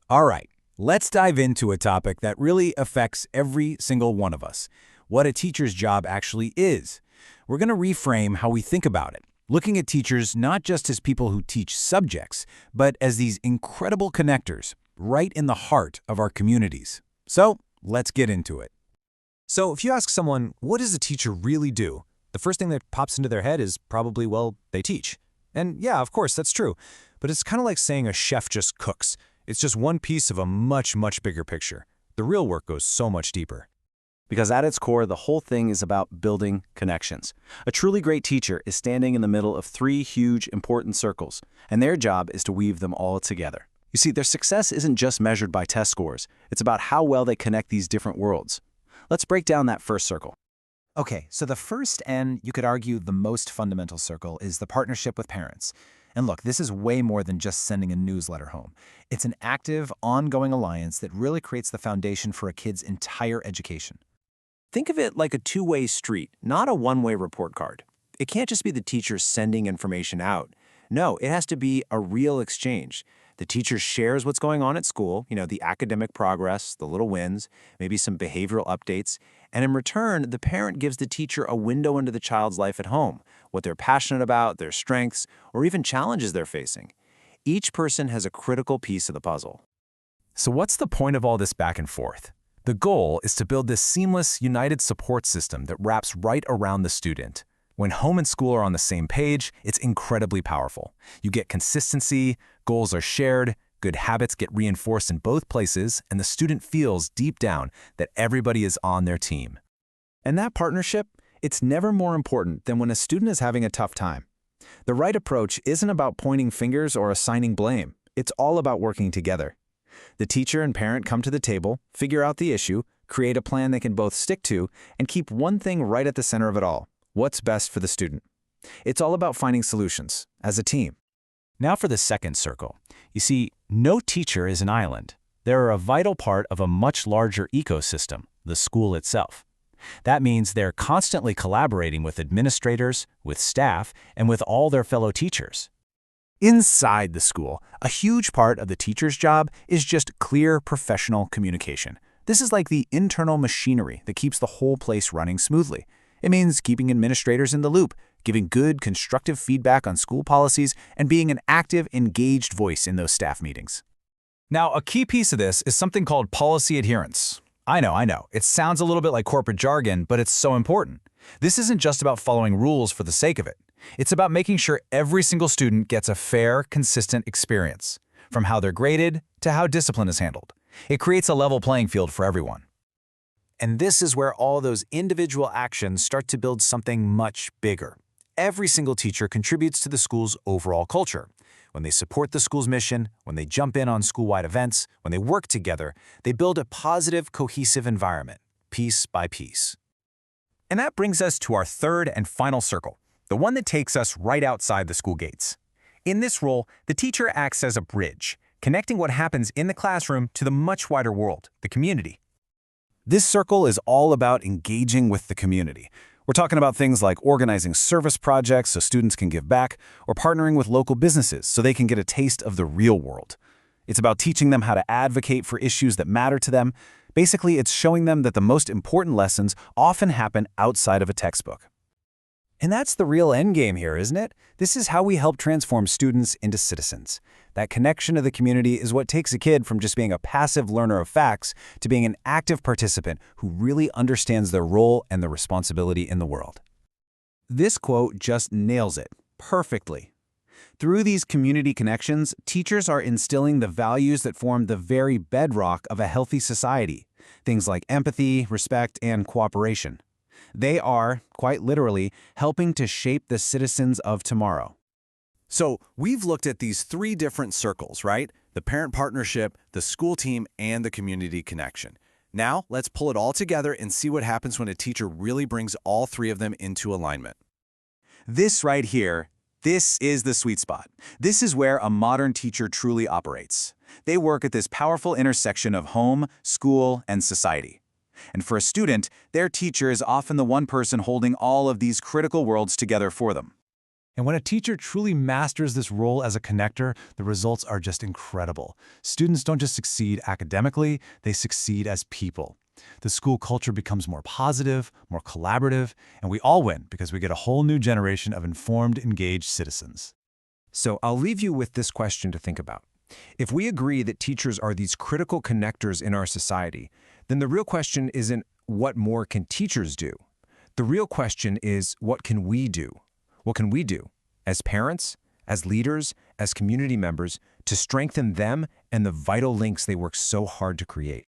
All right, let's dive into a topic that really affects every single one of us, what a teacher's job actually is. We're going to reframe how we think about it, looking at teachers not just as people who teach subjects, but as these incredible connectors right in the heart of our communities. So let's get into it. So if you ask someone, what does a teacher really do? The first thing that pops into their head is probably, well, they teach. And yeah, of course, that's true. But it's kind of like saying a chef just cooks. It's just one piece of a much, much bigger picture. The real work goes so much deeper. Because at its core, the whole thing is about building connections. A truly great teacher is standing in the middle of three huge, important circles, and their job is to weave them all together. You see, their success isn't just measured by test scores. It's about how well they connect these different worlds. Let's break down that first circle. Okay, so the first and you could argue the most fundamental circle is the partnership with parents. And look, this is way more than just sending a newsletter home. It's an active, ongoing alliance that really creates the foundation for a kid's entire education. Think of it like a two-way street, not a one-way report card. It can't just be the teacher sending information out. No, it has to be a real exchange. The teacher shares what's going on at school, the academic progress, the little wins, maybe some behavioral updates, and in return, the parent gives the teacher a window into the child's life at home, what they're passionate about, their strengths, or even challenges they're facing. Each person has a critical piece of the puzzle. So what's the point of all this back and forth? The goal is to build this seamless, united support system that wraps right around the student. When home and school are on the same page, it's incredibly powerful. You get consistency, goals are shared, good habits get reinforced in both places, and the student feels deep down that everybody is on their team. And that partnership, it's never more important than when a student is having a tough time. The right approach isn't about pointing fingers or assigning blame. It's all about working together. The teacher and parent come to the table, figure out the issue, create a plan they can both stick to, and keep one thing right at the center of it all: what's best for the student. It's all about finding solutions as a team. Now for the second circle. You see, no teacher is an island. They're a vital part of a much larger ecosystem, the school itself. That means they're constantly collaborating with administrators, with staff, and with all their fellow teachers. Inside the school, a huge part of the teacher's job is just clear professional communication. This is like the internal machinery that keeps the whole place running smoothly. It means keeping administrators in the loop, giving good, constructive feedback on school policies, and being an active, engaged voice in those staff meetings. Now, a key piece of this is something called policy adherence. I know. It sounds a little bit like corporate jargon, but it's so important. This isn't just about following rules for the sake of it. It's about making sure every single student gets a fair, consistent experience, from how they're graded to how discipline is handled. It creates a level playing field for everyone. And this is where all those individual actions start to build something much bigger. Every single teacher contributes to the school's overall culture. When they support the school's mission, when they jump in on school-wide events, when they work together, they build a positive, cohesive environment, piece by piece. And that brings us to our third and final circle, the one that takes us right outside the school gates. In this role, the teacher acts as a bridge, connecting what happens in the classroom to the much wider world, the community. This circle is all about engaging with the community. We're talking about things like organizing service projects so students can give back, or partnering with local businesses so they can get a taste of the real world. It's about teaching them how to advocate for issues that matter to them. Basically, it's showing them that the most important lessons often happen outside of a textbook. And that's the real endgame here, isn't it? This is how we help transform students into citizens. That connection to the community is what takes a kid from just being a passive learner of facts to being an active participant who really understands their role and their responsibility in the world. This quote just nails it perfectly. Through these community connections, teachers are instilling the values that form the very bedrock of a healthy society, things like empathy, respect, and cooperation. They are, quite literally, helping to shape the citizens of tomorrow. So we've looked at these three different circles, right? The parent partnership, the school team, and the community connection. Now, let's pull it all together and see what happens when a teacher really brings all three of them into alignment. This right here, this is the sweet spot. This is where a modern teacher truly operates. They work at this powerful intersection of home, school, and society. And for a student, their teacher is often the one person holding all of these critical worlds together for them. And when a teacher truly masters this role as a connector, the results are just incredible. Students don't just succeed academically, they succeed as people. The school culture becomes more positive, more collaborative, and we all win because we get a whole new generation of informed, engaged citizens. So I'll leave you with this question to think about. If we agree that teachers are these critical connectors in our society, then the real question isn't what more can teachers do? The real question is what can we do? What can we do as parents, as leaders, as community members to strengthen them and the vital links they work so hard to create?